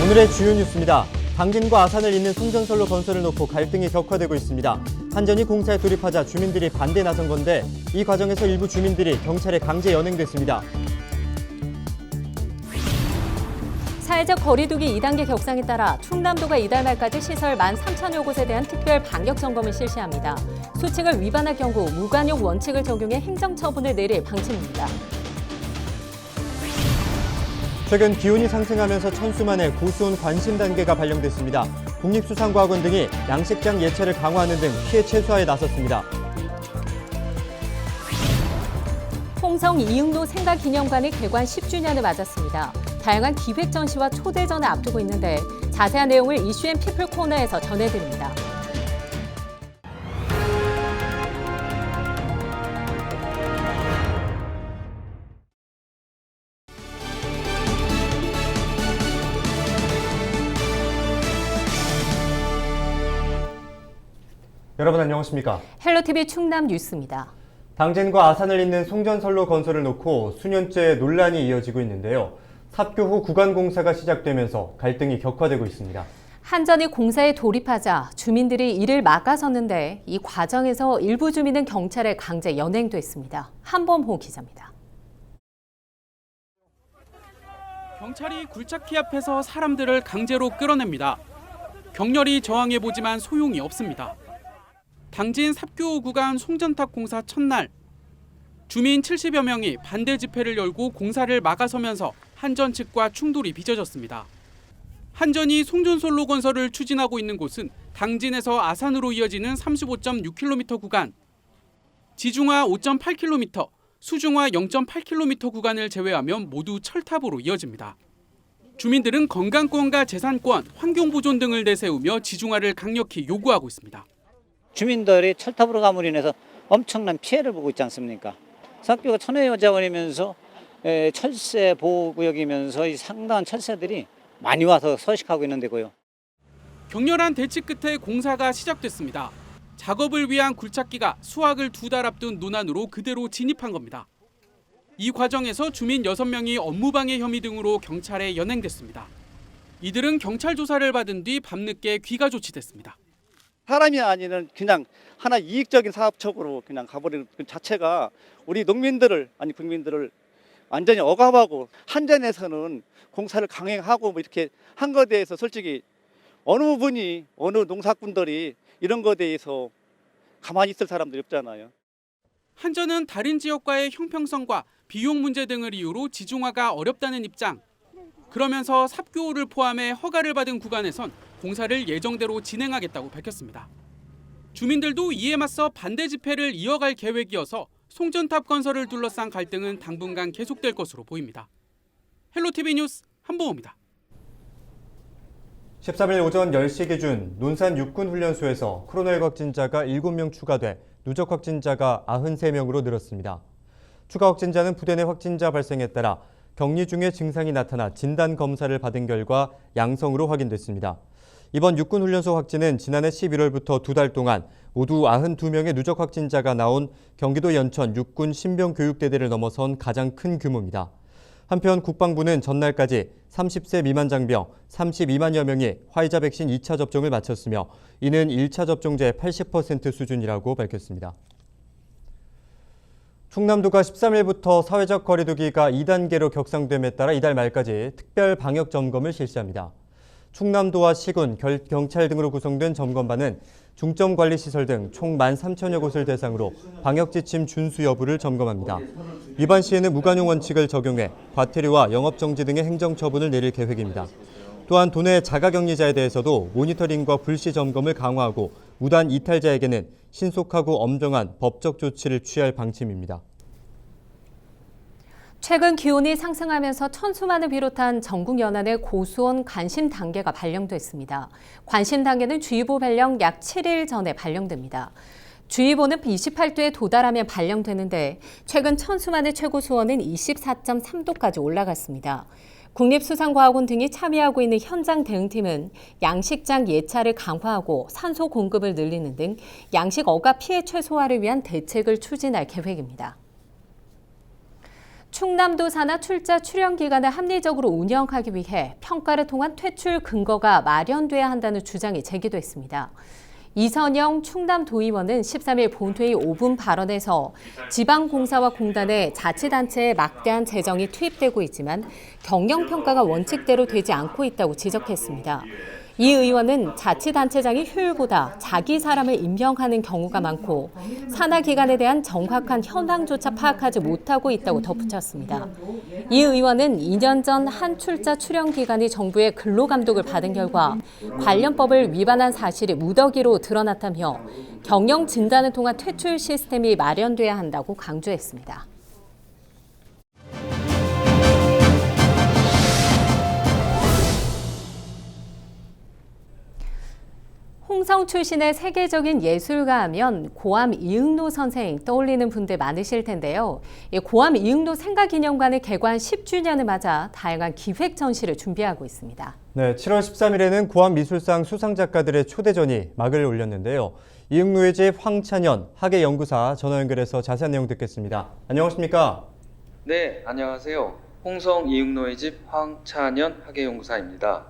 오늘의 주요 뉴스입니다. 당진과 아산을 잇는 송전선로 건설을 놓고 갈등이 격화되고 있습니다. 한전이 공사에 돌입하자 주민들이 반대에 나선 건데 이 과정에서 일부 주민들이 경찰에 강제 연행됐습니다. 사회적 거리두기 2단계 격상에 따라 충남도가 이달 말까지 시설 13,000여 곳에 대한 특별 방역 점검을 실시합니다. 수칙을 위반할 경우 무관용 원칙을 적용해 행정처분을 내릴 방침입니다. 최근 기온이 상승하면서 천수만의 고수온 관심 단계가 발령됐습니다. 국립수산과학원 등이 양식장 예찰을 강화하는 등 피해 최소화에 나섰습니다. 홍성 이응로 생가기념관이 개관 10주년을 맞았습니다. 다양한 기획 전시와 초대전을 앞두고 있는데 자세한 내용을 이슈앤피플 코너에서 전해드립니다. 여러분 안녕하십니까? 헬로티비 충남 뉴스입니다. 당진과 아산을 잇는 송전선로 건설을 놓고 수년째 논란이 이어지고 있는데요. 삽교 후 구간 공사가 시작되면서 갈등이 격화되고 있습니다. 한전이 공사에 돌입하자 주민들이 이를 막아섰는데 이 과정에서 일부 주민은 경찰에 강제 연행됐습니다. 한범호 기자입니다. 경찰이 굴착기 앞에서 사람들을 강제로 끌어냅니다. 격렬히 저항해보지만 소용이 없습니다. 당진 삽교 구간 송전탑 공사 첫날, 주민 70여 명이 반대 집회를 열고 공사를 막아서면서 한전 측과 충돌이 빚어졌습니다. 한전이 송전선로 건설을 추진하고 있는 곳은 당진에서 아산으로 이어지는 35.6km 구간, 지중화 5.8km, 수중화 0.8km 구간을 제외하면 모두 철탑으로 이어집니다. 주민들은 건강권과 재산권, 환경보존 등을 내세우며 지중화를 강력히 요구하고 있습니다. 주민들이 철탑으로 감으로 인해서 엄청난 피해를 보고 있지 않습니까? 삽교가 천혜여자원이면서 철새 보호구역이면서 이 상당한 철새들이 많이 와서 서식하고 있는 데고요. 격렬한 대치 끝에 공사가 시작됐습니다. 작업을 위한 굴착기가 수확을 2달 앞둔 논안으로 그대로 진입한 겁니다. 이 과정에서 주민 6명이 업무방해 혐의 등으로 경찰에 연행됐습니다. 이들은 경찰 조사를 받은 뒤 밤늦게 귀가 조치됐습니다. 사람이 아니는 그냥 하나 이익적인 사업적으로 그냥 가버리는 그 자체가 우리 농민들을 아니 국민들을 완전히 억압하고 한전에서는 공사를 강행하고 뭐 이렇게 한 것에 대해서 솔직히 어느 분이 어느 농사꾼들이 이런 것에 대해서 가만히 있을 사람들이 없잖아요. 한전은 다른 지역과의 형평성과 비용 문제 등을 이유로 지중화가 어렵다는 입장. 그러면서 삽교를 포함해 허가를 받은 구간에선 공사를 예정대로 진행하겠다고 밝혔습니다. 주민들도 이에 맞서 반대 집회를 이어갈 계획이어서 송전탑 건설을 둘러싼 갈등은 당분간 계속될 것으로 보입니다. 헬로티비 뉴스 한보호입니다. 13일 오전 10시 기준 논산 육군훈련소에서 코로나19 확진자가 7명 추가돼 누적 확진자가 93명으로 늘었습니다. 추가 확진자는 부대 내 확진자 발생에 따라 격리 중에 증상이 나타나 진단 검사를 받은 결과 양성으로 확인됐습니다. 이번 육군훈련소 확진은 지난해 11월부터 2달 동안 모두 92명의 누적 확진자가 나온 경기도 연천 육군 신병교육대대를 넘어선 가장 큰 규모입니다. 한편 국방부는 전날까지 30세 미만 장병 32만여 명이 화이자 백신 2차 접종을 마쳤으며 이는 1차 접종자의 80% 수준이라고 밝혔습니다. 충남도가 13일부터 사회적 거리두기가 2단계로 격상됨에 따라 이달 말까지 특별 방역 점검을 실시합니다. 충남도와 시군, 경찰 등으로 구성된 점검반은 중점관리시설 등 총 13,000여 곳을 대상으로 방역지침 준수 여부를 점검합니다. 위반 시에는 무관용 원칙을 적용해 과태료와 영업정지 등의 행정처분을 내릴 계획입니다. 또한 도내 자가격리자에 대해서도 모니터링과 불시 점검을 강화하고 무단 이탈자에게는 신속하고 엄정한 법적 조치를 취할 방침입니다. 최근 기온이 상승하면서 천수만을 비롯한 전국 연안에 고수온 관심 단계가 발령됐습니다. 관심 단계는 주의보 발령 약 7일 전에 발령됩니다. 주의보는 28도에 도달하면 발령되는데 최근 천수만의 최고 수온은 24.3도까지 올라갔습니다. 국립수산과학원 등이 참여하고 있는 현장 대응팀은 양식장 예찰을 강화하고 산소 공급을 늘리는 등 양식 어가 피해 최소화를 위한 대책을 추진할 계획입니다. 충남도 산하 출자 출연 기간을 합리적으로 운영하기 위해 평가를 통한 퇴출 근거가 마련돼야 한다는 주장이 제기됐습니다. 이선영 충남도의원은 13일 본회의 5분 발언에서 지방공사와 공단의 자치단체에 막대한 재정이 투입되고 있지만 경영평가가 원칙대로 되지 않고 있다고 지적했습니다. 이 의원은 자치단체장이 효율보다 자기 사람을 임명하는 경우가 많고 산하기관에 대한 정확한 현황조차 파악하지 못하고 있다고 덧붙였습니다. 이 의원은 2년 전 한 출자 출연 기관이 정부의 근로감독을 받은 결과 관련법을 위반한 사실이 무더기로 드러났다며 경영 진단을 통한 퇴출 시스템이 마련돼야 한다고 강조했습니다. 홍성 출신의 세계적인 예술가 하면 고암 이응로 선생 떠올리는 분들 많으실 텐데요. 고암 이응로 생가기념관을 개관 10주년을 맞아 다양한 기획 전시를 준비하고 있습니다. 네, 7월 13일에는 고암미술상 수상작가들의 초대전이 막을 올렸는데요. 이응로의 집 황찬현 학예연구사 전화 연결해서 자세한 내용 듣겠습니다. 안녕하십니까? 네, 안녕하세요. 홍성 이응로의 집 황찬현 학예연구사입니다.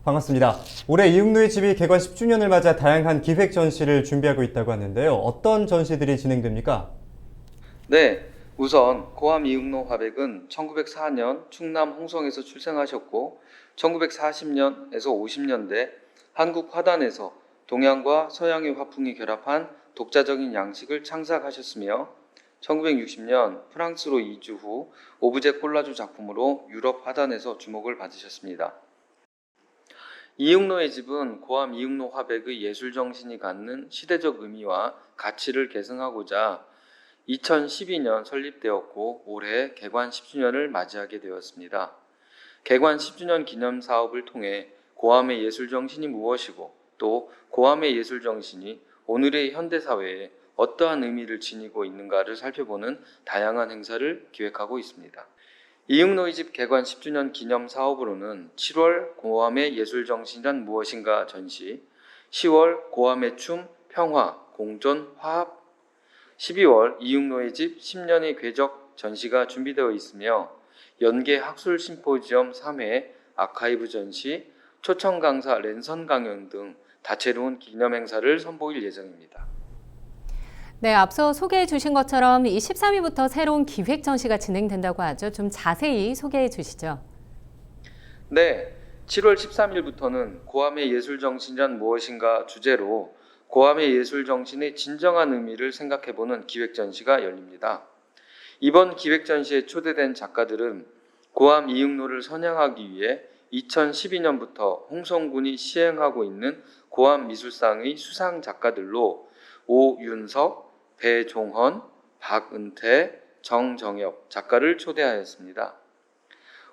반갑습니다. 올해 이응로의 집이 개관 10주년을 맞아 다양한 기획 전시를 준비하고 있다고 하는데요. 어떤 전시들이 진행됩니까? 네, 우선 고암 이응로 화백은 1904년 충남 홍성에서 출생하셨고 1940년에서 50년대 한국 화단에서 동양과 서양의 화풍이 결합한 독자적인 양식을 창작하셨으며 1960년 프랑스로 이주 후 오브제 콜라주 작품으로 유럽 화단에서 주목을 받으셨습니다. 이응로의 집은 고암 이응로 화백의 예술정신이 갖는 시대적 의미와 가치를 계승하고자 2012년 설립되었고 올해 개관 10주년을 맞이하게 되었습니다. 개관 10주년 기념 사업을 통해 고암의 예술정신이 무엇이고 또 고암의 예술정신이 오늘의 현대사회에 어떠한 의미를 지니고 있는가를 살펴보는 다양한 행사를 기획하고 있습니다. 이응로의 집 개관 10주년 기념 사업으로는 7월 고암의 예술정신이란 무엇인가 전시, 10월 고암의 춤, 평화, 공존, 화합, 12월 이응로의 집 10년의 궤적 전시가 준비되어 있으며 연계 학술 심포지엄 3회, 아카이브 전시, 초청 강사 랜선 강연 등 다채로운 기념 행사를 선보일 예정입니다. 네, 앞서 소개해 주신 것처럼 이 13일부터 새로운 기획 전시가 진행된다고 하죠. 좀 자세히 소개해 주시죠. 네, 7월 13일부터는 고암의 예술정신이란 무엇인가 주제로 고암의 예술정신의 진정한 의미를 생각해보는 기획전시가 열립니다. 이번 기획전시에 초대된 작가들은 고암 이응로를 선양하기 위해 2012년부터 홍성군이 시행하고 있는 고암 미술상의 수상 작가들로 오윤석, 배종헌, 박은태, 정정엽 작가를 초대하였습니다.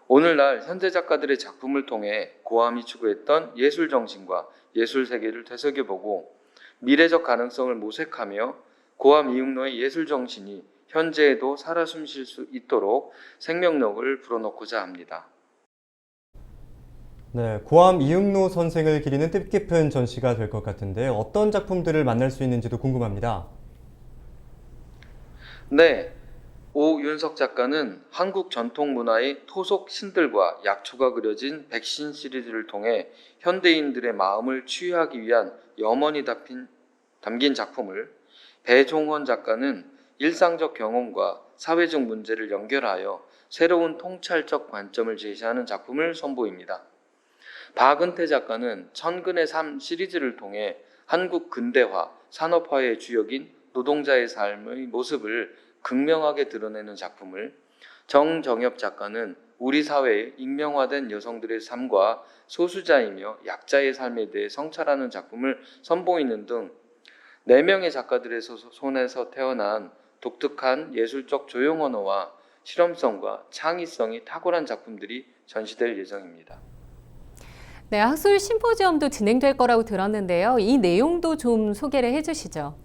오늘날 현대 작가들의 작품을 통해 고암이 추구했던 예술 정신과 예술 세계를 되새겨보고 미래적 가능성을 모색하며 고암 이응로의 예술 정신이 현재에도 살아 숨쉴 수 있도록 생명력을 불어넣고자 합니다. 네, 고암 이응로 선생을 기리는 뜻깊은 전시가 될 것 같은데 어떤 작품들을 만날 수 있는지도 궁금합니다. 네, 오윤석 작가는 한국 전통 문화의 토속 신들과 약초가 그려진 백신 시리즈를 통해 현대인들의 마음을 치유하기 위한 염원이 담긴 작품을, 배종헌 작가는 일상적 경험과 사회적 문제를 연결하여 새로운 통찰적 관점을 제시하는 작품을 선보입니다. 박은태 작가는 천근의 삶 시리즈를 통해 한국 근대화, 산업화의 주역인 노동자의 삶의 모습을 극명하게 드러내는 작품을, 정정엽 작가는 우리 사회의 익명화된 여성들의 삶과 소수자이며 약자의 삶에 대해 성찰하는 작품을 선보이는 등 4명의 작가들의 손에서 태어난 독특한 예술적 조형 언어와 실험성과 창의성이 탁월한 작품들이 전시될 예정입니다. 네, 학술 심포지엄도 진행될 거라고 들었는데요. 이 내용도 좀 소개를 해주시죠.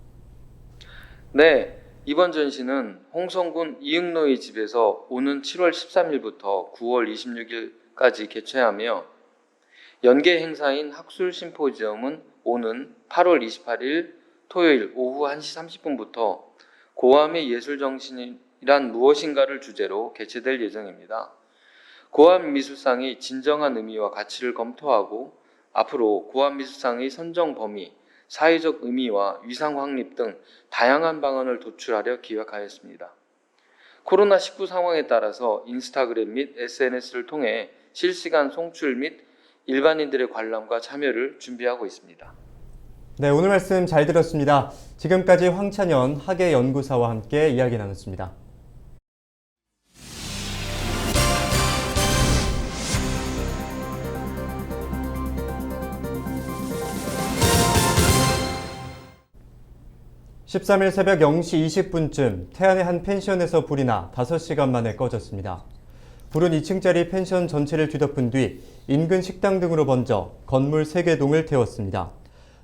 네, 이번 전시는 홍성군 이응로의 집에서 오는 7월 13일부터 9월 26일까지 개최하며 연계 행사인 학술 심포지엄은 오는 8월 28일 토요일 오후 1시 30분부터 고암의 예술정신이 이란 무엇인가를 주제로 개최될 예정입니다. 고안미술상이 진정한 의미와 가치를 검토하고 앞으로 고안미술상의 선정 범위, 사회적 의미와 위상 확립 등 다양한 방안을 도출하려 기획하였습니다. 코로나19 상황에 따라서 인스타그램 및 SNS를 통해 실시간 송출 및 일반인들의 관람과 참여를 준비하고 있습니다. 네, 오늘 말씀 잘 들었습니다. 지금까지 황찬현 학예연구사와 함께 이야기 나눴습니다. (13일) 새벽 0시 20분쯤 태안의 한 펜션에서 불이 나 5시간 만에 꺼졌습니다. 불은 2층짜리 펜션 전체를 뒤덮은 뒤 인근 식당 등으로 번져 건물 3개 동을 태웠습니다.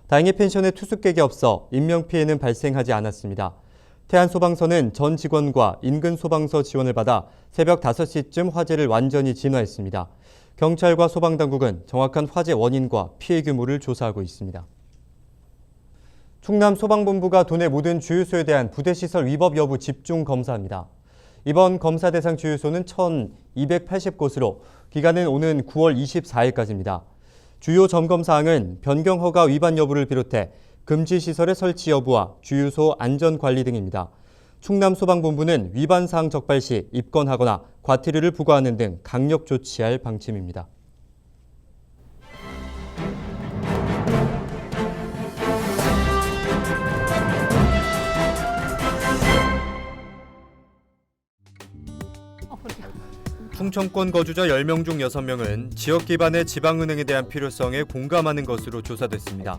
다행히 펜션에 투숙객이 없어 인명피해는 발생하지 않았습니다. 태안소방서는 전 직원과 인근 소방서 지원을 받아 새벽 5시쯤 화재를 완전히 진화했습니다. 경찰과 소방당국은 정확한 화재 원인과 피해 규모를 조사하고 있습니다. 충남소방본부가 도내 모든 주유소에 대한 부대시설 위법 여부 집중 검사합니다. 이번 검사 대상 주유소는 1,280곳으로 기간은 오는 9월 24일까지입니다. 주요 점검 사항은 변경 허가 위반 여부를 비롯해 금지 시설의 설치 여부와 주유소 안전 관리 등입니다. 충남소방본부는 위반 사항 적발 시 입건하거나 과태료를 부과하는 등 강력 조치할 방침입니다. 충청권 거주자 10명 중 6명은 지역 기반의 지방은행에 대한 필요성에 공감하는 것으로 조사됐습니다.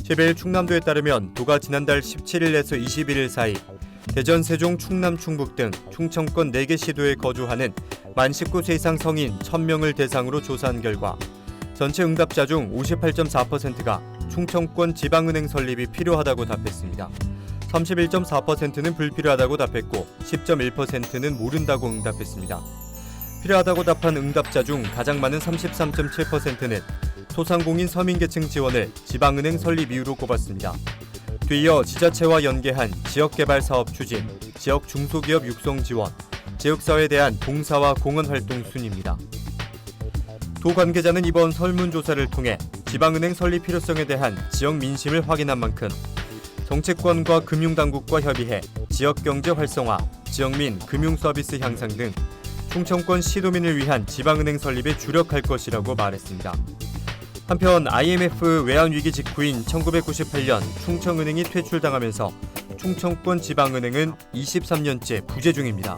10일 충남도에 따르면 도가 지난달 17일에서 21일 사이 대전, 세종, 충남, 충북 등 충청권 4개 시도에 거주하는 만 19세 이상 성인 1000명을 대상으로 조사한 결과 전체 응답자 중 58.4%가 충청권 지방은행 설립이 필요하다고 답했습니다. 31.4%는 불필요하다고 답했고 10.1%는 모른다고 응답했습니다. 필요하다고 답한 응답자 중 가장 많은 33.7%는 소상공인 서민계층 지원을 지방은행 설립 이유로 꼽았습니다. 뒤이어 지자체와 연계한 지역개발 사업 추진, 지역 중소기업 육성 지원, 지역사회에 대한 봉사와 공헌활동 순입니다. 도 관계자는 이번 설문조사를 통해 지방은행 설립 필요성에 대한 지역 민심을 확인한 만큼 정치권과 금융당국과 협의해 지역경제 활성화, 지역민 금융서비스 향상 등 충청권 시도민을 위한 지방은행 설립에 주력할 것이라고 말했습니다. 한편 IMF 외환위기 직후인 1998년 충청은행이 퇴출당하면서 충청권 지방은행은 23년째 부재 중입니다.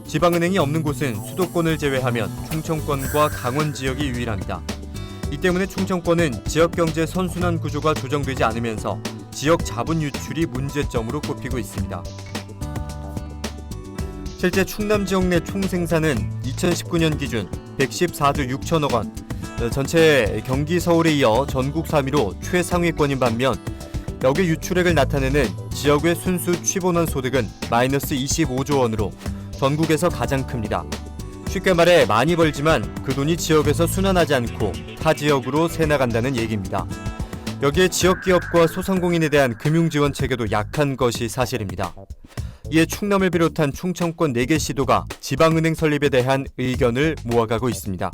지방은행이 없는 곳은 수도권을 제외하면 충청권과 강원 지역이 유일합니다. 이 때문에 충청권은 지역경제 선순환 구조가 조정되지 않으면서 지역 자본 유출이 문제점으로 꼽히고 있습니다. 실제 충남 지역 내 총생산은 2019년 기준 114조 6천억 원, 전체 경기 서울에 이어 전국 3위로 최상위권인 반면 역의 유출액을 나타내는 지역의 순수 취본원 소득은 마이너스 25조 원으로 전국에서 가장 큽니다. 쉽게 말해 많이 벌지만 그 돈이 지역에서 순환하지 않고 타 지역으로 새나간다는 얘기입니다. 여기에 지역 기업과 소상공인에 대한 금융 지원 체계도 약한 것이 사실입니다. 이에 충남을 비롯한 충청권 4개 시도가 지방은행 설립에 대한 의견을 모아가고 있습니다.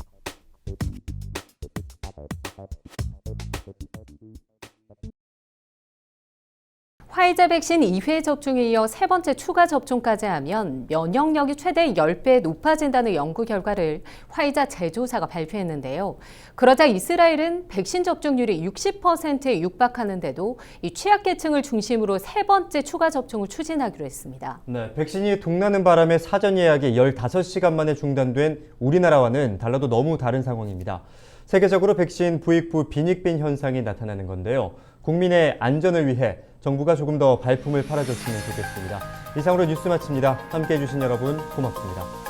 화이자 백신 2회 접종에 이어 3번째 추가 접종까지 하면 면역력이 최대 10배 높아진다는 연구 결과를 화이자 제조사가 발표했는데요. 그러자 이스라엘은 백신 접종률이 60%에 육박하는데도 이 취약계층을 중심으로 3번째 추가 접종을 추진하기로 했습니다. 네, 백신이 동나는 바람에 사전 예약이 15시간 만에 중단된 우리나라와는 달라도 너무 다른 상황입니다. 세계적으로 백신 부익부 빈익빈 현상이 나타나는 건데요. 국민의 안전을 위해 정부가 조금 더 발품을 팔아줬으면 좋겠습니다. 이상으로 뉴스 마칩니다. 함께해 주신 여러분 고맙습니다.